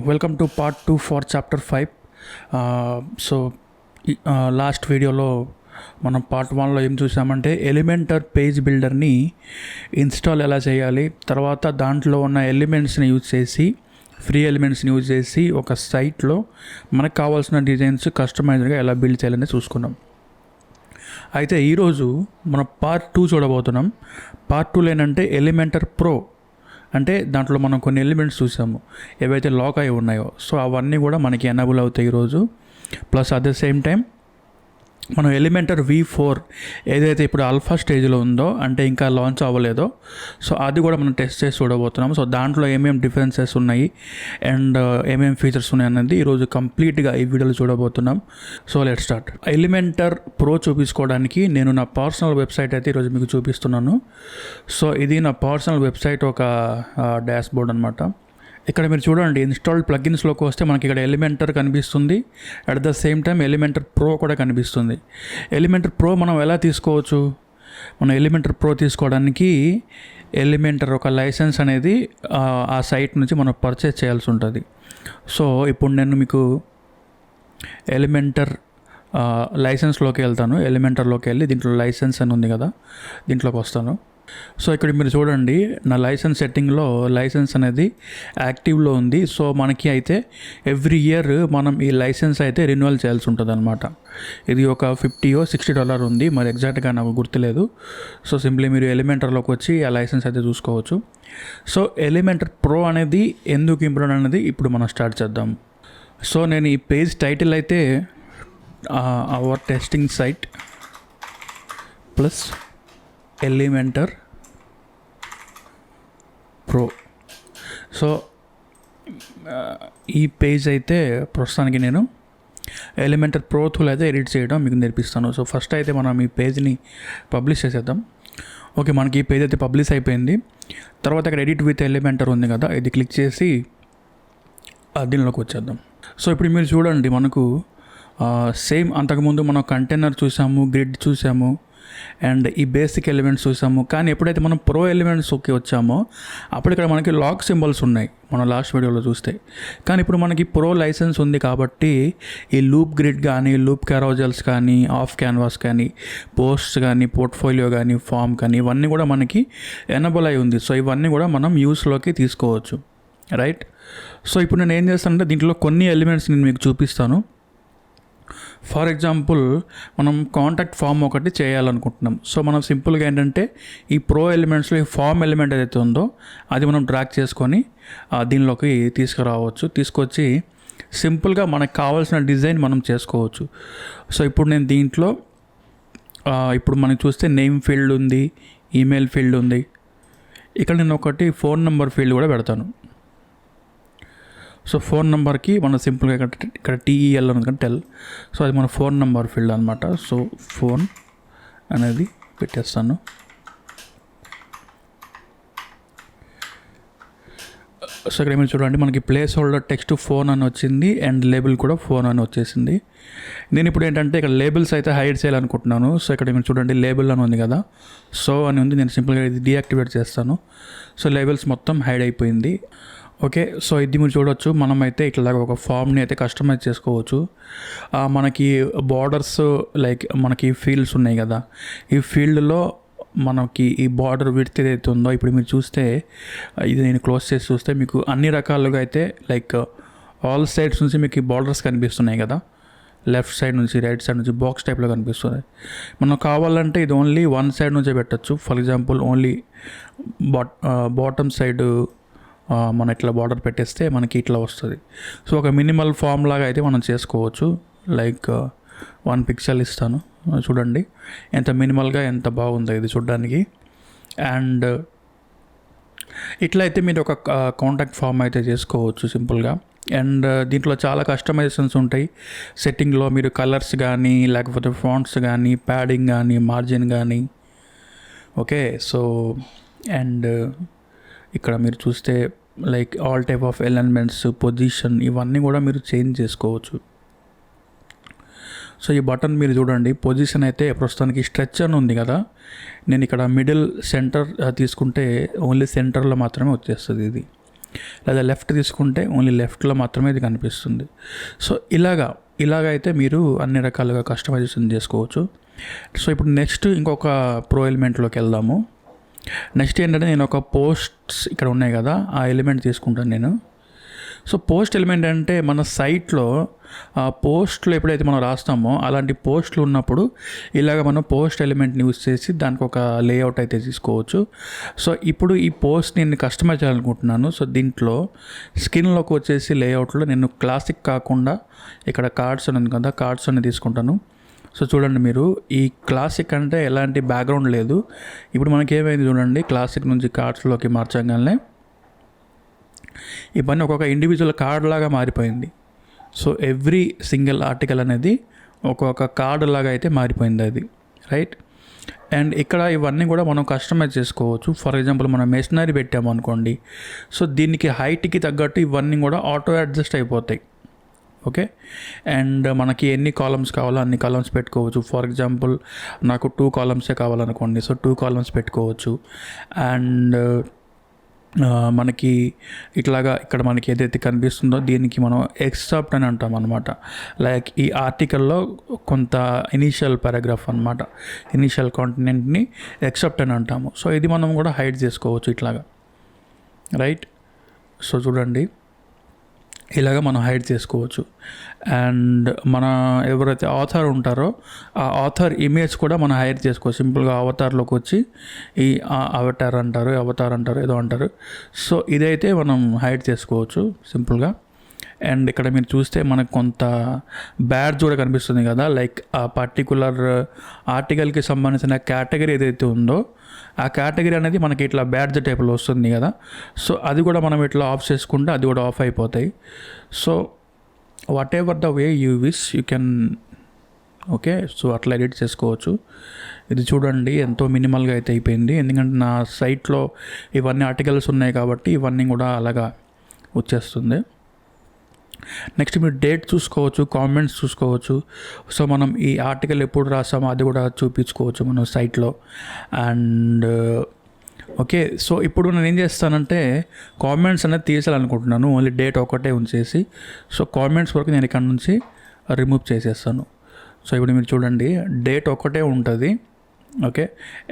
Welcome to part 2 for chapter 5. So last వీడియోలో మనం part 1లో ఏం చూసామంటే ఎలిమెంటర్ పేజ్ బిల్డర్ని ఇన్స్టాల్ ఎలా చేయాలి, తర్వాత దాంట్లో ఉన్న ఎలిమెంట్స్ని యూజ్ చేసి ఫ్రీ ఎలిమెంట్స్ని యూజ్ చేసి ఒక సైట్లో మనకు కావాల్సిన డిజైన్స్ కస్టమైజ్డ్గా ఎలా బిల్డ్ చేయాలని చూసుకున్నాం. అయితే ఈరోజు మనం పార్ట్ 2 చూడబోతున్నాం. పార్ట్ 2లో ఏంటంటే ఎలిమెంటర్ ప్రో అంటే దాంట్లో మనం కొన్ని ఎలిమెంట్స్ చూసాము ఏవైతే లాక్ అయి ఉన్నాయో, సో అవన్నీ కూడా మనకి ఎనేబుల్ అవుతాయి ఈరోజు. Plus at the same time మనం ఎలిమెంటర్ V4 ఏదైతే ఇప్పుడు ఆల్ఫా స్టేజ్లో ఉందో, అంటే ఇంకా లాంచ్ అవ్వలేదో, సో అది కూడా మనం టెస్ట్ చేసి చూడబోతున్నాం. సో దాంట్లో ఏమేమి డిఫరెన్సెస్ ఉన్నాయి అండ్ ఏమేమి ఫీచర్స్ ఉన్నాయి అన్నది ఈరోజు కంప్లీట్గా ఈ వీడియోలో చూడబోతున్నాం. So let start. Elementor Pro చూపించుకోవడానికి నేను నా పర్సనల్ వెబ్సైట్ అయితే ఈరోజు మీకు చూపిస్తున్నాను. సో ఇది నా పర్సనల్ వెబ్సైట్, ఒక డాష్ బోర్డ్ అనమాట. ఇక్కడ మీరు చూడండి, ఇన్స్టాల్డ్ ప్లగిన్స్లోకి వస్తే మనకి ఇక్కడ ఎలిమెంటర్ కనిపిస్తుంది, at the same time Elementor pro కూడా కనిపిస్తుంది. ఎలిమెంటర్ ప్రో మనం ఎలా తీసుకోవచ్చు? మనం ఎలిమెంటర్ ప్రో తీసుకోవడానికి ఎలిమెంటర్ ఒక లైసెన్స్ అనేది ఆ సైట్ నుంచి మనం పర్చేస్ చేయాల్సి ఉంటుంది. సో ఇప్పుడు నేను మీకు ఎలిమెంటర్ లైసెన్స్లోకి వెళ్తాను. ఎలిమెంటర్లోకి వెళ్ళి దీంట్లో లైసెన్స్ అని ఉంది కదా, దీంట్లోకి వస్తాను. సో ఇక్కడ మీరు చూడండి, నా లైసెన్స్ సెట్టింగ్లో లైసెన్స్ అనేది యాక్టివ్లో ఉంది. సో మనకి అయితే ఎవ్రీ ఇయర్ మనం ఈ లైసెన్స్ అయితే రెన్యువల్ చేయాల్సి ఉంటుంది అనమాట. ఇది ఒక $50-60 ఉంది, మరి ఎగ్జాక్ట్గా నాకు గుర్తులేదు. సో సింప్లీ మీరు ఎలిమెంటర్లోకి వచ్చి ఆ లైసెన్స్ అయితే చూసుకోవచ్చు. సో ఎలిమెంటర్ ప్రో అనేది ఎందుకు ఇంపార్టెంట్ అనేది ఇప్పుడు మనం స్టార్ట్ చేద్దాం. సో నేను ఈ పేజ్ టైటిల్ అయితే our testing site plus Elementor pro. So ఈ పేజ్ అయితే ప్రస్తుతానికి నేను ఎలిమెంటర్ ప్రో థూల్ అయితే ఎడిట్ చేయడం మీకు నేర్పిస్తాను. సో ఫస్ట్ అయితే మనం ఈ పేజ్ని పబ్లిష్ చేసేద్దాం. ఓకే, మనకి ఈ పేజ్ అయితే పబ్లిష్ అయిపోయింది. తర్వాత ఇక్కడ ఎడిట్ విత్ ఎలిమెంటర్ ఉంది కదా, ఇది క్లిక్ చేసి దీనిలోకి వచ్చేద్దాం. సో ఇప్పుడు మీరు చూడండి, మనకు సేమ్ అంతకుముందు మనం కంటైనర్ చూసాము, గ్రిడ్ చూసాము అండ్ ఈ బేసిక్ ఎలిమెంట్స్ చూసాము. కానీ ఎప్పుడైతే మనం ప్రో ఎలిమెంట్స్కి వచ్చామో అప్పుడు ఇక్కడ మనకి లాక్ సింబల్స్ ఉన్నాయి మనం లాస్ట్ వీడియోలో చూస్తే. కానీ ఇప్పుడు మనకి ప్రో లైసెన్స్ ఉంది కాబట్టి ఈ లూప్ గ్రిడ్ కానీ, లూప్ క్యారోజల్స్ కానీ, ఆఫ్ క్యాన్వాస్ కానీ, పోస్ట్స్ కానీ, పోర్ట్ఫోలియో కానీ, ఫామ్ కానీ, ఇవన్నీ కూడా మనకి ఎనబుల్ అయి ఉంది. సో ఇవన్నీ కూడా మనం యూస్లోకి తీసుకోవచ్చు, రైట్? సో ఇప్పుడు నేను ఏం చేస్తానంటే దీంట్లో కొన్ని ఎలిమెంట్స్ నేను మీకు చూపిస్తాను. ఫర్ ఎగ్జాంపుల్ మనం కాంటాక్ట్ ఫామ్ ఒకటి చేయాలనుకుంటున్నాం. సో మనం సింపుల్గా ఏంటంటే ఈ ప్రో ఎలిమెంట్స్లో ఈ ఫామ్ ఎలిమెంట్ ఏదైతే ఉందో అది మనం డ్రాగ్ చేసుకొని దీనిలోకి తీసుకొచ్చి సింపుల్గా మనకు కావాల్సిన డిజైన్ మనం చేసుకోవచ్చు. సో ఇప్పుడు నేను దీంట్లో ఇప్పుడు మనకి చూస్తే నేమ్ ఫీల్డ్ ఉంది, ఈమెయిల్ ఫీల్డ్ ఉంది. ఇక్కడ నేను ఒకటి ఫోన్ నెంబర్ ఫీల్డ్ కూడా పెడతాను. సో ఫోన్ నెంబర్కి మనం సింపుల్గా ఇక్కడ TEL ఉంది కదా, టెల్. సో అది మన ఫోన్ నెంబర్ ఫీల్డ్ అనమాట. సో ఫోన్ అనేది పెట్టేస్తాను. సో ఇక్కడ మీరు చూడండి, మనకి ప్లేస్ హోల్డర్ టెక్స్ట్ ఫోన్ అని వచ్చింది అండ్ లేబుల్ కూడా ఫోన్ అని వచ్చేసింది. నేను ఇప్పుడు ఏంటంటే ఇక్కడ లేబుల్స్ అయితే హైడ్ చేయాలనుకుంటున్నాను. సో ఇక్కడ మీరు చూడండి, లేబుల్ అని ఉంది కదా, సో అని ఉంది. నేను సింపుల్గా ఇది డీయాక్టివేట్ చేస్తాను. సో లేబుల్స్ మొత్తం హైడ్ అయిపోయింది. ఓకే, సో ఇది మీరు చూడవచ్చు, మనమైతే ఇట్లాగా ఒక ఫామ్ని అయితే కస్టమైజ్ చేసుకోవచ్చు. మనకి బార్డర్స్ లైక్ మనకి ఫీల్డ్స్ ఉన్నాయి కదా, ఈ ఫీల్డ్లో మనకి ఈ బార్డర్ విడ్త్ ఏదైతే ఉందో ఇప్పుడు మీరు చూస్తే, ఇది నేను క్లోజ్ చేసి చూస్తే మీకు అన్ని రకాలుగా అయితే లైక్ ఆల్ సైడ్స్ నుంచి మీకు ఈ బార్డర్స్ కనిపిస్తున్నాయి కదా, లెఫ్ట్ సైడ్ నుంచి రైట్ సైడ్ నుంచి బాక్స్ టైప్లో కనిపిస్తుంది. మనం కావాలంటే ఇది ఓన్లీ వన్ సైడ్ నుంచే పెట్టచ్చు. For example only bottom side మనం ఇట్లా బార్డర్ పెట్టేస్తే మనకి ఇట్లా వస్తుంది. సో ఒక మినిమల్ ఫామ్ లాగా అయితే మనం చేసుకోవచ్చు. లైక్ 1 పిక్సెల్ ఇస్తాను, చూడండి ఎంత మినిమల్గా ఎంత బాగుందో ఇది చూడడానికి. అండ్ ఇట్లా అయితే మీరు ఒక కాంటాక్ట్ ఫామ్ అయితే చేసుకోవచ్చు సింపుల్గా. అండ్ దీంట్లో చాలా కస్టమైజేషన్స్ ఉంటాయి. సెట్టింగ్లో మీరు కలర్స్ కానీ, లేకపోతే ఫాంట్స్ కానీ, ప్యాడింగ్ కానీ, మార్జిన్ కానీ. ఓకే, సో అండ్ ఇక్కడ మీరు చూస్తే like all type of elements, position, ఇవన్నీ కూడా మీరు చేంజ్ చేసుకోవచ్చు. సో ఈ బటన్ మీరు చూడండి, పొజిషన్ అయితే ప్రస్తుతానికి స్ట్రెచ్ అని ఉంది కదా, నేను ఇక్కడ మిడిల్ సెంటర్ తీసుకుంటే ఓన్లీ సెంటర్లో మాత్రమే వచ్చేస్తుంది ఇది. లేదా లెఫ్ట్ తీసుకుంటే ఓన్లీ లెఫ్ట్లో మాత్రమే ఇది కనిపిస్తుంది. సో ఇలాగైతే మీరు అన్ని రకాలుగా కస్టమైజేషన్ చేసుకోవచ్చు. సో ఇప్పుడు నెక్స్ట్ ఇంకొక ప్రో ఎలిమెంట్లోకి వెళ్దాము. నెక్స్ట్ ఏంటంటే నేను ఒక పోస్ట్స్ ఇక్కడ ఉన్నాయి కదా, ఆ ఎలిమెంట్ తీసుకుంటాను నేను. సో పోస్ట్ ఎలిమెంట్ అంటే మన సైట్లో పోస్ట్లో ఎప్పుడైతే మనం రాస్తామో అలాంటి పోస్టులు ఉన్నప్పుడు ఇలాగ మనం పోస్ట్ ఎలిమెంట్ని యూజ్ చేసి దానికి ఒక లేఅవుట్ అయితే తీసుకోవచ్చు. సో ఇప్పుడు ఈ పోస్ట్ నేను కస్టమైజ్ చేయాలనుకుంటున్నాను. సో దీంట్లో స్క్రీన్లోకి వచ్చేసి లేఅవుట్లో నేను క్లాసిక్ కాకుండా ఇక్కడ కార్డ్స్ అని ఉంది కదా, కార్డ్స్ అని తీసుకుంటాను. సో చూడండి మీరు, ఈ క్లాసిక్ అంటే ఎలాంటి బ్యాక్గ్రౌండ్ లేదు. ఇప్పుడు మనకి ఏమైంది చూడండి, క్లాసిక్ నుంచి కార్డ్స్లోకి మార్చగానే ఇవన్నీ ఒక్కొక్క ఇండివిజువల్ కార్డ్ లాగా మారిపోయింది. సో ఎవ్రీ సింగిల్ ఆర్టికల్ అనేది ఒక్కొక్క కార్డ్ లాగా అయితే మారిపోయింది అది, రైట్. అండ్ ఇక్కడ ఇవన్నీ కూడా మనం కస్టమైజ్ చేసుకోవచ్చు. ఫర్ ఎగ్జాంపుల్ మనం మెషినరీ పెట్టాము అనుకోండి, సో దీనికి హైట్కి తగ్గట్టు ఇవన్నీ కూడా ఆటో అడ్జస్ట్ అయిపోతాయి. ఓకే, అండ్ మనకి ఎన్ని కాలమ్స్ కావాలో అన్ని కాలమ్స్ పెట్టుకోవచ్చు. ఫర్ ఎగ్జాంపుల్ నాకు 2 కాలమ్సే కావాలనుకోండి, సో 2 కాలమ్స్ పెట్టుకోవచ్చు. అండ్ మనకి ఇట్లాగా ఇక్కడ మనకి ఏదైతే కనిపిస్తుందో దీనికి మనం ఎక్సెప్ట్ అని అంటాం అనమాట. లైక్ ఈ ఆర్టికల్లో కొంత ఇనీషియల్ పారాగ్రాఫ్ అనమాట, ఇనీషియల్ కాంటెంట్ని ఎక్సెప్ట్ అని అంటాము. సో ఇది మనం కూడా హైడ్ చేసుకోవచ్చు ఇట్లాగా, రైట్. సో చూడండి, ఇలాగ మనం హైడ్ చేసుకోవచ్చు. అండ్ మన ఎవరైతే ఆథర్ ఉంటారో ఆ ఆథర్ ఇమేజ్ కూడా మనం హైడ్ చేసుకోవచ్చు. సింపుల్గా అవతార్లోకి వచ్చి ఈ అవతార్ అంటారు ఏదో అంటారు. సో ఇదైతే మనం హైడ్ చేసుకోవచ్చు సింపుల్గా. అండ్ ఇక్కడ మీరు చూస్తే మనకు కొంత బ్యాడ్జ్ కూడా కనిపిస్తుంది కదా, లైక్ ఆ పర్టికులర్ ఆర్టికల్కి సంబంధించిన కేటగిరీ ఏదైతే ఉందో ఆ కేటగిరీ అనేది మనకి ఇట్లా బ్యాడ్జ్ టైప్లో వస్తుంది కదా. సో అది కూడా మనం ఇట్లా ఆఫ్ చేసుకుంటే అది కూడా ఆఫ్ అయిపోతాయి. So what ever the way you wish you can, okay. So అట్లా ఎడిట్ చేసుకోవచ్చు. ఇది చూడండి ఎంతో మినిమల్గా అయితే అయిపోయింది, ఎందుకంటే నా సైట్లో ఇవన్నీ ఆర్టికల్స్ ఉన్నాయి కాబట్టి ఇవన్నీ కూడా అలాగా వచ్చేస్తుంది. నెక్స్ట్ మీరు డేట్ చూసుకోవచ్చు, కామెంట్స్ చూసుకోవచ్చు. సో మనం ఈ ఆర్టికల్ ఎప్పుడు రాసామో అది కూడా చూపించుకోవచ్చు మనం సైట్లో. అండ్ ఓకే, సో ఇప్పుడు నేను ఏం చేస్తానంటే కామెంట్స్ అనేది తీసేయాలనుకుంటున్నాను, ఓన్లీ డేట్ ఒకటే ఉంచేసి. సో కామెంట్స్ వరకు నేను ఇక్కడ నుంచి రిమూవ్ చేసేస్తాను. సో ఇప్పుడు మీరు చూడండి డేట్ ఒకటే ఉంటుంది, ఓకే.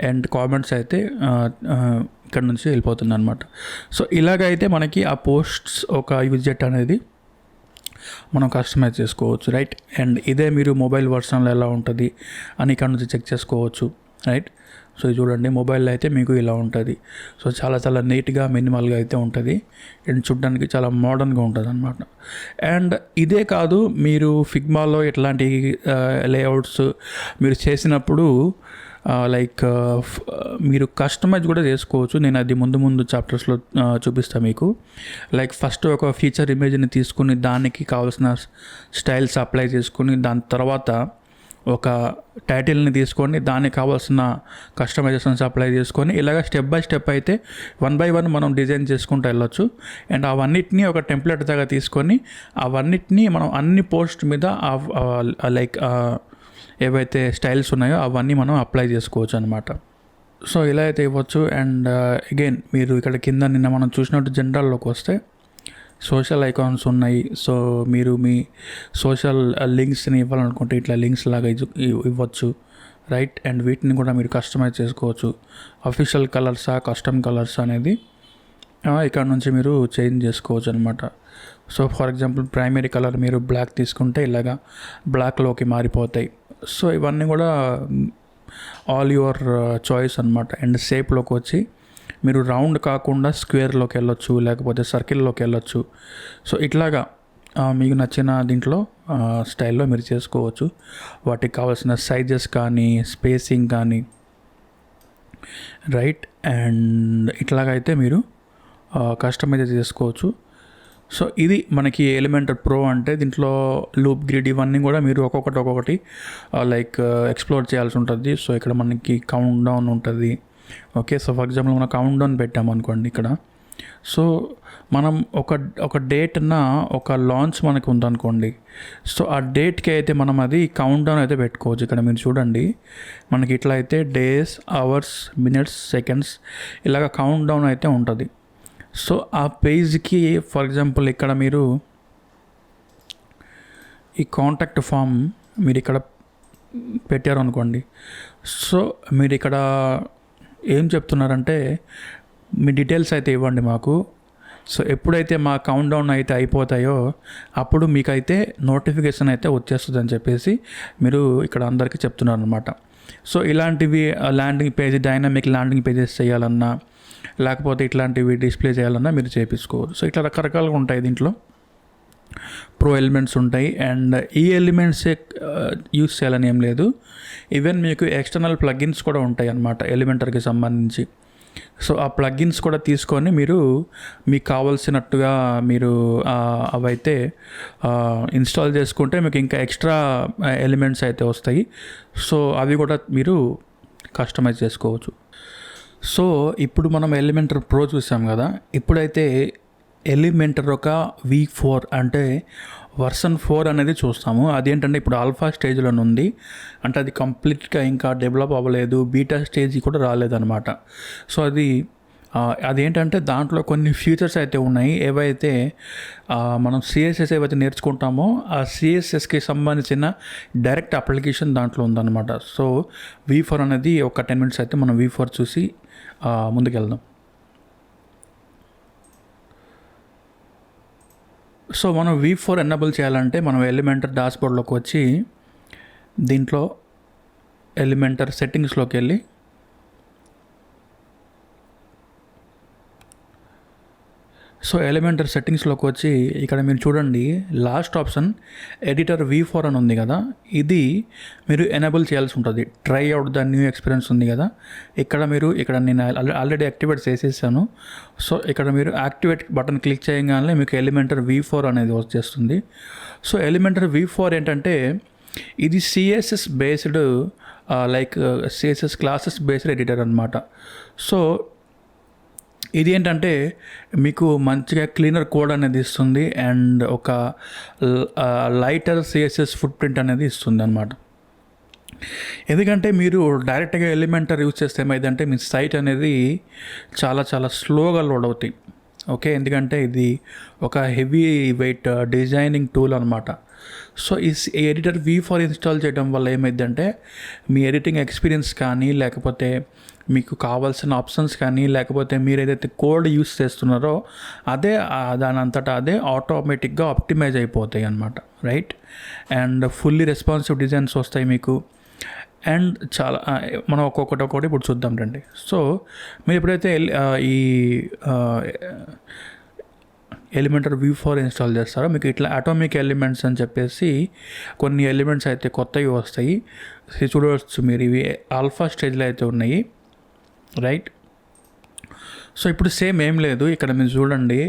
అండ్ కామెంట్స్ అయితే ఇక్కడ నుంచి వెళ్ళిపోతుంది అనమాట. సో ఇలాగైతే మనకి ఆ పోస్ట్స్ ఒక విడ్జెట్ అనేది మనం కస్టమైజ్ చేసుకోవచ్చు, రైట్. అండ్ ఇదే మీరు మొబైల్ వర్షన్లో ఎలా ఉంటుంది అని ఇక్కడ నుంచి చెక్ చేసుకోవచ్చు, రైట్. సో ఇది చూడండి, మొబైల్లో అయితే మీకు ఇలా ఉంటుంది. సో చాలా నీట్గా మినిమల్గా అయితే ఉంటుంది అండ్ చూడడానికి చాలా మోడర్న్గా ఉంటుంది అనమాట. అండ్ ఇదే కాదు, మీరు ఫిగ్మాలో ఇట్లాంటి లేఅవుట్స్ మీరు చేసినప్పుడు లైక్ మీరు కస్టమైజ్ కూడా చేసుకోవచ్చు. నేను అది ముందు చాప్టర్స్లో చూపిస్తాను మీకు. లైక్ ఫస్ట్ ఒక ఫీచర్ ఇమేజ్ని తీసుకుని దానికి కావాల్సిన స్టైల్స్ అప్లై చేసుకుని దాని తర్వాత ఒక టైటిల్ని తీసుకొని దానికి కావాల్సిన కస్టమైజేషన్స్ అప్లై చేసుకొని ఇలాగ స్టెప్ బై స్టెప్ అయితే 1 by 1 మనం డిజైన్ చేసుకుంటూ వెళ్ళొచ్చు. అండ్ అవన్నిటినీ ఒక టెంప్లెట్ దాకా తీసుకొని అవన్నిటినీ మనం అన్ని పోస్ట్ మీద లైక్ ఏవైతే స్టైల్స్ ఉన్నాయో అవన్నీ మనం అప్లై చేసుకోవచ్చు అనమాట. సో ఇలా అయితే ఇవ్వచ్చు. అండ్ అగైన్ మీరు ఇక్కడ కింద నిన్న మనం చూసినట్టు జనరల్లోకి వస్తే సోషల్ ఐకాన్స్ ఉన్నాయి. సో మీరు మీ సోషల్ లింక్స్ని ఇవ్వాలనుకుంటే ఇట్లా లింక్స్ లాగా ఇవ్వచ్చు, రైట్. అండ్ వీటిని కూడా మీరు కస్టమైజ్ చేసుకోవచ్చు. అఫీషియల్ కలర్సా కస్టమ్ కలర్స్ అనేది ఇక్కడ నుంచి మీరు చేంజ్ చేసుకోవచ్చు అనమాట. So for example primary colour మీరు బ్లాక్ తీసుకుంటే ఇలాగా బ్లాక్లోకి మారిపోతాయి. సో ఇవన్నీ కూడా ఆల్ యువర్ చాయిస్ అనమాట. అండ్ షేప్లోకి వచ్చి మీరు రౌండ్ కాకుండా స్క్వేర్లోకి వెళ్ళొచ్చు, లేకపోతే సర్కిల్లోకి వెళ్ళొచ్చు. సో ఇట్లాగా మీకు నచ్చిన దీంట్లో స్టైల్లో మీరు చేసుకోవచ్చు. వాటికి కావాల్సిన సైజెస్ కానీ స్పేసింగ్ కానీ, రైట్. అండ్ ఇట్లాగైతే మీరు కస్టమైజ్ చేసుకోవచ్చు. సో ఇది మనకి ఎలిమెంటర్ ప్రో అంటే. దీంట్లో లూప్ గ్రిడ్ ఇవన్నీ కూడా మీరు ఒక్కొక్కటి లైక్ ఎక్స్ప్లోర్ చేయాల్సి ఉంటుంది. సో ఇక్కడ మనకి కౌంట్ డౌన్ ఉంటుంది, ఓకే. సో ఫర్ ఎగ్జాంపుల్ మనం కౌంట్ డౌన్ పెట్టామనుకోండి ఇక్కడ. సో మనం ఒక డేట్న ఒక లాంచ్ మనకు ఉందనుకోండి, సో ఆ డేట్కి అయితే మనం అది కౌంట్ డౌన్ అయితే పెట్టుకోవచ్చు. ఇక్కడ మీరు చూడండి మనకి ఇట్లా అయితే డేస్, అవర్స్, మినిట్స్, సెకండ్స్ ఇలాగ కౌంట్ డౌన్ అయితే ఉంటుంది. సో ఆ పేజ్కి ఫర్ ఎగ్జాంపుల్ ఇక్కడ మీరు ఈ కాంటాక్ట్ ఫామ్ మీరు ఇక్కడ పెట్టారు అనుకోండి. సో మీరు ఇక్కడ ఏం చెప్తున్నారంటే మీ డీటెయిల్స్ అయితే ఇవ్వండి మాకు. సో ఎప్పుడైతే మా కౌంట్ డౌన్ అయితే అయిపోతాయో అప్పుడు మీకైతే నోటిఫికేషన్ అయితే వచ్చేస్తుంది అని చెప్పేసి మీరు ఇక్కడ అందరికీ చెప్తున్నారు అనమాట. సో ఇలాంటివి landing page, dynamic landing pages చేయాలన్నా లేకపోతే ఇట్లాంటివి డిస్ప్లే చేయాలన్నా మీరు చేయించుకోవచ్చు. సో ఇట్లా రకరకాలుగా ఉంటాయి దీంట్లో. ప్రో ఎలిమెంట్స్ ఉంటాయి అండ్ ఈ ఎలిమెంట్సే యూస్ చేయాలని ఏం లేదు. ఈవెన్ మీకు ఎక్స్టర్నల్ ప్లగిన్స్ కూడా ఉంటాయి అన్నమాట ఎలిమెంటర్కి సంబంధించి. సో ఆ ప్లగిన్స్ కూడా తీసుకొని మీరు మీకు కావాల్సినట్టుగా మీరు అవైతే ఇన్స్టాల్ చేసుకుంటే మీకు ఇంకా ఎక్స్ట్రా ఎలిమెంట్స్ అయితే వస్తాయి. సో అవి కూడా మీరు కస్టమైజ్ చేసుకోవచ్చు. సో ఇప్పుడు మనం ఎలిమెంటర్ ప్రో చూసాం కదా. ఇప్పుడైతే ఎలిమెంటర్ ఒక V4 అంటే వర్షన్ 4 అనేది చూస్తాము. అదేంటంటే ఇప్పుడు ఆల్ఫా స్టేజ్లో ఉంది, అంటే అది కంప్లీట్గా ఇంకా డెవలప్ అవ్వలేదు, బీటా స్టేజ్ కూడా రాలేదన్నమాట. సో అదేంటంటే దాంట్లో కొన్ని ఫీచర్స్ అయితే ఉన్నాయి. ఏవైతే మనం సిఎస్ఎస్ ఏవైతే నేర్చుకుంటామో ఆ సిఎస్ఎస్కి సంబంధించిన డైరెక్ట్ అప్లికేషన్ దాంట్లో ఉందన్నమాట. సో V4 అనేది ఒక 10 minutes అయితే మనం V4 చూసి ముందుకెళ్దాం. సో మనం V4 ఎనేబుల్ చేయాలంటే మనం ఎలిమెంటర్ డాష్బోర్డ్లోకి వచ్చి దీంట్లో ఎలిమెంటర్ సెట్టింగ్స్లోకి వెళ్ళి సో ఎలిమెంటర్ సెట్టింగ్స్లోకి వచ్చి ఇక్కడ మీరు చూడండి లాస్ట్ ఆప్షన్ ఎడిటర్ V4 అని ఉంది కదా, ఇది మీరు ఎనేబుల్ చేయాల్సి ఉంటుంది. Try out the new experience ఉంది కదా, ఇక్కడ నేను ఆల్రెడీ యాక్టివేట్ చేసేసాను. సో ఇక్కడ మీరు యాక్టివేట్ బటన్ క్లిక్ చేయగానే మీకు ఎలిమెంటర్ V4 అనేది వచ్చేస్తుంది. సో ఎలిమెంటర్ V4 ఏంటంటే ఇది CSS based like CSS classes based editor అనమాట. సో ఇది ఏంటంటే మీకు మంచిగా క్లీనర్ కోడ్ అనేది ఇస్తుంది అండ్ ఒక లైటర్ సిఎస్ఎస్ ఫుట్ ప్రింట్ అనేది ఇస్తుంది అనమాట. ఎందుకంటే మీరు డైరెక్ట్గా ఎలిమెంటర్ యూజ్ చేస్తే ఏమైందంటే మీ సైట్ అనేది చాలా చాలా స్లోగా లోడ్ అవుతాయి. ఓకే, ఎందుకంటే ఇది ఒక హెవీ వెయిట్ డిజైనింగ్ టూల్ అనమాట. సో ఈ ఎడిటర్ V4 ఇన్స్టాల్ చేయడం వల్ల ఏమైందంటే మీ ఎడిటింగ్ ఎక్స్పీరియన్స్ కానీ లేకపోతే మీకు కావాల్సిన ఆప్షన్స్ కానీ లేకపోతే మీరు ఏదైతే కోడ్ యూస్ చేస్తున్నారో అదే దాని అంతటా అదే ఆటోమేటిక్గా ఆప్టిమైజ్ అయిపోతాయి అన్నమాట, right. And fully responsive designs వస్తాయి మీకు. అండ్ చాలా మనం ఒక్కొక్కటి ఇప్పుడు చూద్దాం రండి. సో మీరు ఎప్పుడైతే ఈ ఎలిమెంటర్ V4 ఇన్స్టాల్ చేస్తారో మీకు ఇట్లా అటామిక్ ఎలిమెంట్స్ అని చెప్పేసి కొన్ని ఎలిమెంట్స్ అయితే కొత్తవి వస్తాయి. చూడవచ్చు మీరు, ఇవి ఆల్ఫా స్టేజ్లో అయితే ఉన్నాయి, రైట్. సో ఇప్పుడు సేమ్ ఏం లేదు, ఇక్కడ మీరు చూడండి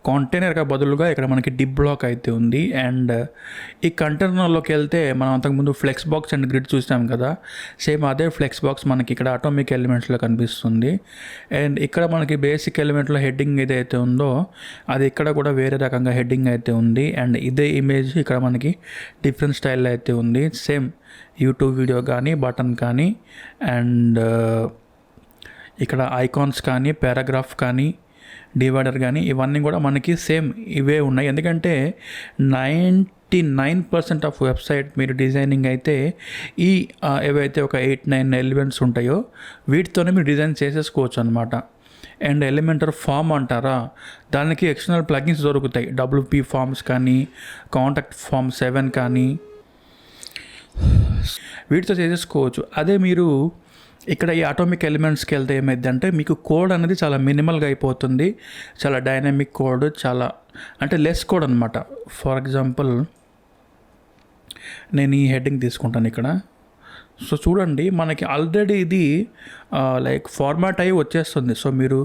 కాంటైనర్గా బదులుగా ఇక్కడ మనకి డిప్ బ్లాక్ అయితే ఉంది. అండ్ ఈ కంటైనర్లోకి వెళ్తే మనం అంతకుముందు ఫ్లెక్స్ బాక్స్ అండ్ గ్రిడ్ చూసాం కదా, సేమ్ అదే ఫ్లెక్స్ బాక్స్ మనకి ఇక్కడ అటామిక్ ఎలిమెంట్స్లో కనిపిస్తుంది. అండ్ ఇక్కడ మనకి బేసిక్ ఎలిమెంట్లో హెడ్డింగ్ ఏదైతే ఉందో అది ఇక్కడ కూడా వేరే రకంగా హెడ్డింగ్ అయితే ఉంది. అండ్ ఇదే ఇమేజ్ ఇక్కడ మనకి డిఫరెంట్ స్టైల్లో అయితే ఉంది. సేమ్ యూట్యూబ్ వీడియో కానీ బటన్ కానీ అండ్ ఇక్కడ ఐకాన్స్ కానీ పారాగ్రాఫ్ కానీ డివైడర్ కానీ ఇవన్నీ కూడా మనకి సేమ్ ఇవే ఉన్నాయి. ఎందుకంటే 99% ఆఫ్ వెబ్సైట్ మీరు డిజైనింగ్ అయితే ఈ ఏవైతే ఒక 8-9 ఎలిమెంట్స్ ఉంటాయో వీటితోనే మీరు డిజైన్ చేసేసుకోవచ్చు అనమాట. అండ్ ఎలిమెంటర్ ఫామ్ అంటారా, దానికి ఎక్స్టర్నల్ ప్లగిన్స్ దొరుకుతాయి. WP ఫామ్స్ కానీ కాంటాక్ట్ ఫామ్ 7 కానీ వీటితో చేసేసుకోవచ్చు. అదే మీరు ఇక్కడ ఈ అటామిక్ ఎలిమెంట్స్కి వెళ్తే ఏమైందంటే మీకు కోడ్ అనేది చాలా మినిమల్గా అయిపోతుంది, చాలా డైనమిక్ కోడ్, చాలా అంటే లెస్ కోడ్ అనమాట. ఫర్ ఎగ్జాంపుల్ నేను ఈ హెడ్డింగ్ తీసుకుంటాను ఇక్కడ. సో చూడండి మనకి ఆల్రెడీ ఇది లైక్ ఫార్మాట్ అయ్యి వచ్చేస్తుంది. సో మీరు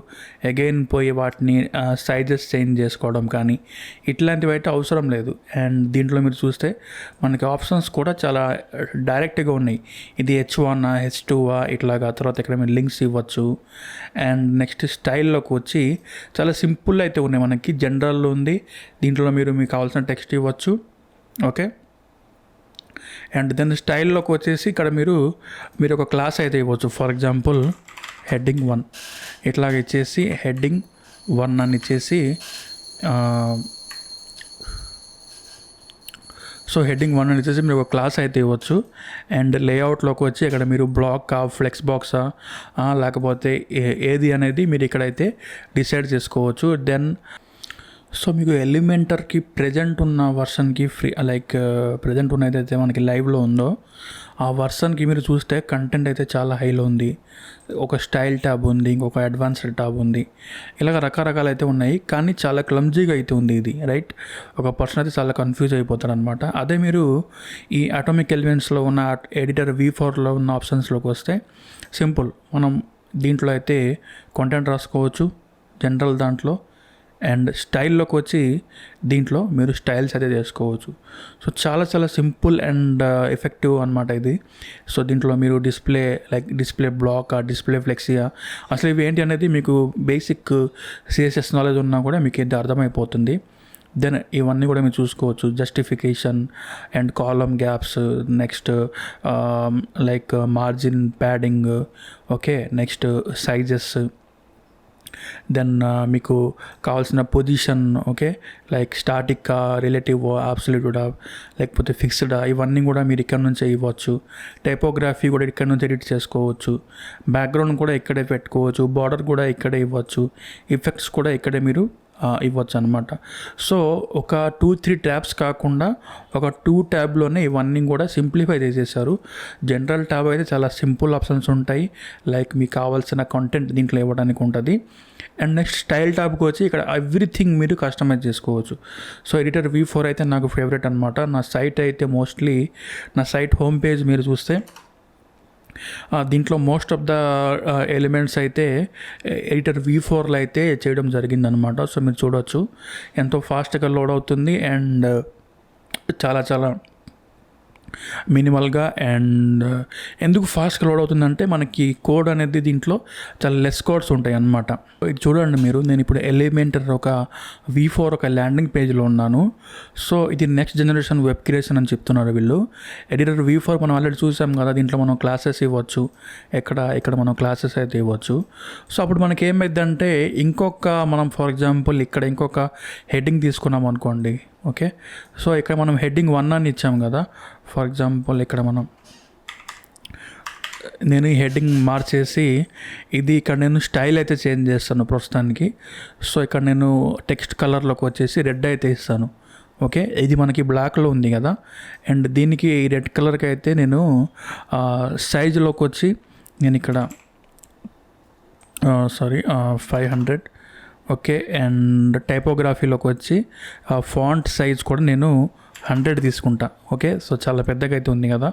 అగైన్ పోయి వాటిని సైజెస్ చేంజ్ చేసుకోవడం కానీ ఇట్లాంటివి అయితే అవసరం లేదు. అండ్ దీంట్లో మీరు చూస్తే మనకి ఆప్షన్స్ కూడా చాలా డైరెక్ట్గా ఉన్నాయి. ఇది H1 H2 ఇట్లాగా. తర్వాత ఇక్కడ మీరు లింక్స్ ఇవ్వచ్చు. అండ్ నెక్స్ట్ స్టైల్లోకి వచ్చి చాలా సింపుల్ అయితే ఉన్నాయి. మనకి జనరల్లో ఉంది, దీంట్లో మీకు కావాల్సిన టెక్స్ట్ ఇవ్వచ్చు. ఓకే, అండ్ దెన్ స్టైల్లోకి వచ్చేసి ఇక్కడ మీరు ఒక క్లాస్ అయితే ఇవ్వచ్చు. ఫర్ ఎగ్జాంపుల్ heading 1 ఇట్లాగ ఇచ్చేసి heading 1 అని ఇచ్చేసి సో హెడ్డింగ్ 1 అని ఇచ్చేసి మీరు ఒక క్లాస్ అయితే ఇవ్వచ్చు. అండ్ లేఅవుట్లోకి వచ్చి ఇక్కడ మీరు బ్లాక్ ఫ్లెక్స్ బాక్సా లేకపోతే ఏది అనేది మీరు ఇక్కడైతే డిసైడ్ చేసుకోవచ్చు. దెన్ సో మీకు ఎలిమెంటర్కి ప్రజెంట్ ఉన్న వర్షన్కి ప్రజెంట్ ఉన్న ఏదైతే మనకి లైవ్లో ఉందో ఆ వర్షన్కి మీరు చూస్తే కంటెంట్ అయితే చాలా హైలో ఉంది. ఒక స్టైల్ ట్యాబ్ ఉంది, ఇంకొక అడ్వాన్స్డ్ ట్యాబ్ ఉంది, ఇలాగ రకరకాలు అయితే ఉన్నాయి. కానీ చాలా క్లమ్జీగా అయితే ఉంది ఇది, రైట్? ఒక పర్సన్ అయితే చాలా కన్ఫ్యూజ్ అయిపోతారు అనమాట. అదే మీరు ఈ అటామిక్ ఎలిమెంట్స్లో ఉన్న ఎడిటర్ V4లో ఉన్న ఆప్షన్స్లోకి వస్తే సింపుల్. మనం దీంట్లో అయితే కంటెంట్ రాసుకోవచ్చు జనరల్ దాంట్లో. అండ్ స్టైల్లోకి వచ్చి దీంట్లో మీరు స్టైల్స్ అయితే చేసుకోవచ్చు. సో చాలా చాలా సింపుల్ అండ్ ఎఫెక్టివ్ అనమాట ఇది. సో దీంట్లో మీరు డిస్ప్లే బ్లాక్, డిస్ప్లే ఫ్లెక్సియా, అసలు ఇవి ఏంటి అనేది మీకు బేసిక్ CSS నాలెడ్జ్ ఉన్నా కూడా మీకు ఇది అర్థమైపోతుంది. దెన్ ఇవన్నీ కూడా మీరు చూసుకోవచ్చు. Justification and column gaps, next margin padding, okay, next sizes, then మీకు కావాల్సిన పొజిషన్, ఓకే, స్టాటిక్, రిలేటివ్, అబ్సల్యూటా, లేకపోతే ఫిక్స్డా, ఇవన్నీ కూడా మీరు ఇక్కడ నుంచే ఇవ్వచ్చు. టైపోగ్రఫీ కూడా ఇక్కడ నుంచి ఎడిట్ చేసుకోవచ్చు. బ్యాక్గ్రౌండ్ కూడా ఇక్కడే పెట్టుకోవచ్చు. బార్డర్ కూడా ఇక్కడే ఇవ్వచ్చు. ఎఫెక్ట్స్ కూడా ఇక్కడే మీరు ఇవ్వచ్చు అనమాట. సో ఒక 2-3 ట్యాబ్స్ కాకుండా ఒక 2 ట్యాబ్లోనే ఇవన్నీ కూడా సింప్లిఫై చేసేసారు. జనరల్ ట్యాబ్ అయితే చాలా సింపుల్ ఆప్షన్స్ ఉంటాయి, మీకు కావాల్సిన కంటెంట్ దీంట్లో ఇవ్వడానికి ఉంటుంది. అండ్ నెక్స్ట్ స్టైల్ ట్యాబ్కి వచ్చి ఇక్కడ ఎవ్రీథింగ్ మీరు కస్టమైజ్ చేసుకోవచ్చు. సో ఎడిటర్ V4 అయితే నాకు ఫేవరెట్ అనమాట. నా సైట్ హోమ్ పేజ్ మీరు చూస్తే దీంట్లో మోస్ట్ ఆఫ్ ద ఎలిమెంట్స్ అయితే ఎడిటర్ V4లో అయితే చేయడం జరిగిందనమాట. సో మీరు చూడవచ్చు ఎంతో ఫాస్ట్గా లోడ్ అవుతుంది అండ్ చాలా చాలా మినిమల్గా. అండ్ ఎందుకు ఫాస్ట్గా లోడ్ అవుతుందంటే మనకి కోడ్ అనేది దీంట్లో చాలా లెస్ కోడ్స్ ఉంటాయి అన్నమాట. ఇది చూడండి మీరు, నేను ఇప్పుడు ఎలిమెంటర్ ఒక V4 ఒక ల్యాండింగ్ పేజ్లో ఉన్నాను. సో ఇది నెక్స్ట్ జనరేషన్ వెబ్ క్రియేషన్ అని చెప్తున్నారు వీళ్ళు. ఎడిటర్ V4 మనం ఆల్రెడీ చూసాం కదా, దీంట్లో మనం క్లాసెస్ ఇవ్వచ్చు, ఇక్కడ మనం క్లాసెస్ అయితే ఇవ్వచ్చు. సో అప్పుడు మనకి ఏమైందంటే మనం ఫర్ ఎగ్జాంపుల్ ఇక్కడ ఇంకొక హెడ్డింగ్ తీసుకున్నాం అనుకోండి, ఓకే. సో ఇక్కడ మనం హెడ్డింగ్ 1 అని ఇచ్చాం కదా. ఫర్ ఎగ్జాంపుల్ ఇక్కడ నేను ఈ హెడ్డింగ్ మార్చేసి ఇక్కడ నేను స్టైల్ అయితే చేంజ్ చేస్తాను ప్రస్తుతానికి. సో ఇక్కడ నేను టెక్స్ట్ కలర్లోకి వచ్చేసి రెడ్ అయితే ఇస్తాను, ఓకే. ఇది మనకి బ్లాక్లో ఉంది కదా, అండ్ దీనికి రెడ్ కలర్కి అయితే నేను సైజులోకి వచ్చి నేను ఇక్కడ 500, ఓకే. అండ్ టైపోగ్రఫీలోకి వచ్చి ఫాంట్ సైజ్ కూడా నేను 100 తీసుకుంటా, ఓకే. సో చాలా పెద్దగా అయితే ఉంది కదా.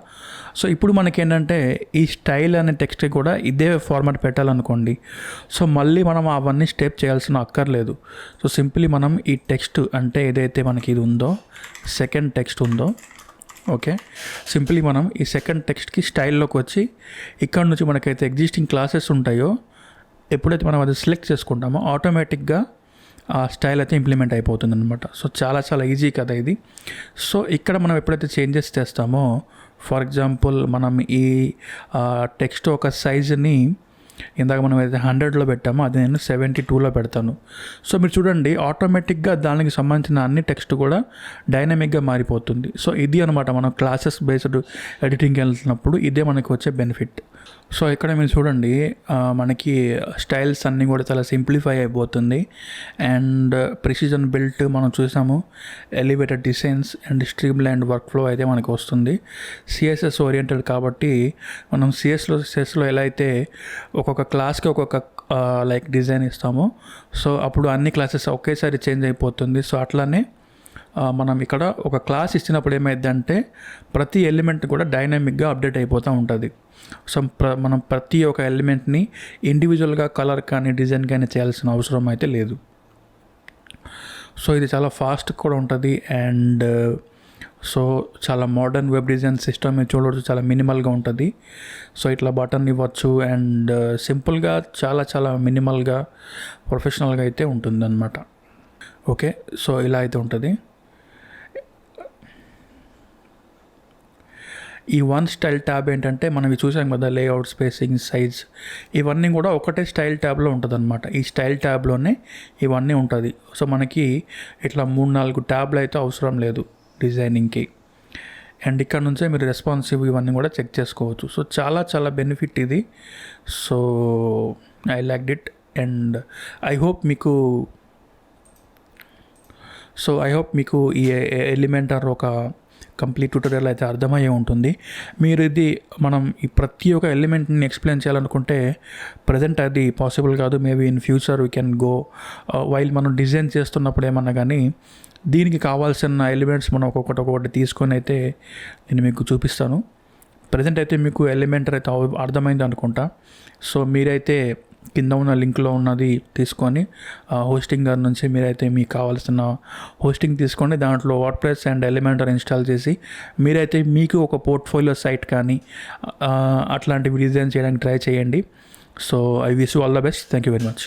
సో ఇప్పుడు మనకి ఏంటంటే ఈ స్టైల్ అనే టెక్స్ట్ కూడా ఇదే ఫార్మాట్ పెట్టాలనుకోండి, సో మళ్ళీ మనం అవన్నీ స్టెప్ చేయాల్సిన అక్కర్లేదు. సో సింప్లీ మనం ఈ టెక్స్ట్ అంటే ఏదైతే మనకి ఇది ఉందో, సెకండ్ టెక్స్ట్ ఉందో, ఓకే, సింప్లీ మనం ఈ సెకండ్ టెక్స్ట్కి స్టైల్లోకి వచ్చి ఇక్కడ నుంచి మనకైతే ఎగ్జిస్టింగ్ క్లాసెస్ ఉంటాయో ఎప్పుడైతే మనం అది సెలెక్ట్ చేసుకుంటామో ఆటోమేటిక్గా ఆ స్టైల్ అయితే ఇంప్లిమెంట్ అయిపోతుంది అనమాట. సో చాలా చాలా ఈజీ కదా ఇది. సో ఇక్కడ మనం ఎప్పుడైతే చేంజెస్ చేస్తామో, ఫర్ ఎగ్జాంపుల్ మనం ఈ టెక్స్ట్ ఒక సైజుని ఇందాక మనం అయితే 100లో పెట్టామో అది నేను 72లో పెడతాను. సో మీరు చూడండి ఆటోమేటిక్గా దానికి సంబంధించిన అన్ని టెక్స్ట్ కూడా డైనమిక్గా మారిపోతుంది. సో ఇది అనమాట మనం క్లాసెస్ బేస్డ్ ఎడిటింగ్కి వెళ్తున్నప్పుడు ఇదే మనకి వచ్చే బెనిఫిట్. సో ఇక్కడ మీరు చూడండి మనకి స్టైల్స్ అన్నీ కూడా చాలా సింప్లిఫై అయిపోతుంది. అండ్ ప్రిసిజన్ బిల్ట్ మనం చూసాము, elevated designs and stream line work flow అయితే మనకి వస్తుంది. CSS ఓరియంటెడ్ కాబట్టి మనం CSSలో ఎలా అయితే ఒక్కొక్క క్లాస్కి ఒక్కొక్క డిజైన్ ఇస్తామో, సో అప్పుడు అన్ని క్లాసెస్ ఒకేసారి చేంజ్ అయిపోతుంది. సో అట్లానే మనం ఇక్కడ ఒక క్లాస్ ఇచ్చినప్పుడు ఏమైందంటే ప్రతి ఎలిమెంట్ కూడా డైనమిక్గా అప్డేట్ అయిపోతూ ఉంటుంది. సో మనం ప్రతి ఒక్క ఎలిమెంట్ని ఇండివిజువల్గా కలర్ కానీ డిజైన్ కానీ చేయాల్సిన అవసరం అయితే లేదు. సో ఇది చాలా ఫాస్ట్ కూడా ఉంటుంది. అండ్ సో చాలా మోడర్న్ వెబ్ డిజైన్ సిస్టమ్ మీరు చూడవచ్చు, చాలా మినిమల్గా ఉంటుంది. సో ఇట్లా బటన్ ఇవ్వచ్చు అండ్ సింపుల్గా చాలా చాలా మినిమల్గా ప్రొఫెషనల్గా అయితే ఉంటుంది అన్నమాట, ఓకే. సో ఇలా అయితే ఉంటుంది. ఈ వన్ స్టైల్ ట్యాబ్ ఏంటంటే మనం ఇవి చూసాం కదా, లేఅవుట్, స్పేసింగ్, సైజ్, ఇవన్నీ కూడా ఒకటే స్టైల్ ట్యాబ్లో ఉంటుంది అనమాట. ఈ స్టైల్ ట్యాబ్లోనే ఇవన్నీ ఉంటుంది. సో మనకి ఇట్లా 3-4 ట్యాబ్లు అయితే అవసరం లేదు డిజైనింగ్కి. అండ్ ఇక్కడ నుంచే మీరు రెస్పాన్సివ్ ఇవన్నీ కూడా చెక్ చేసుకోవచ్చు. సో చాలా చాలా బెనిఫిట్ ఇది. So I liked it and I hope మీకు ఈ ఎలిమెంటర్ ఒక కంప్లీట్ ట్యూటోరియల్ అయితే అర్థమయ్యే ఉంటుంది. మీరు ఇది మనం ఈ ప్రతి ఒక్క ఎలిమెంట్ని ఎక్స్ప్లెయిన్ చేయాలనుకుంటే ప్రజెంట్ అది పాసిబుల్ కాదు. Maybe in future we can go while మనం డిజైన్ చేస్తున్నప్పుడు ఏమన్నా కానీ దీనికి కావాల్సిన ఎలిమెంట్స్ మనం ఒక్కొక్కటి తీసుకొని అయితే నేను మీకు చూపిస్తాను. ప్రజెంట్ అయితే మీకు ఎలిమెంటర్ అయితే అర్థమైంది అనుకుంటా. సో మీరైతే కింద ఉన్న లింక్లో ఉన్నది తీసుకొని హోస్టింగ్ గారి నుంచి మీరైతే మీకు కావాల్సిన హోస్టింగ్ తీసుకొని దాంట్లో వర్డ్ప్రెస్ అండ్ ఎలిమెంటర్ ఇన్స్టాల్ చేసి మీరైతే మీకు ఒక పోర్ట్ఫోలియో సైట్ కానీ అట్లాంటివి డిజైన్ చేయడానికి ట్రై చేయండి. So I wish you all the best. Thank you very much.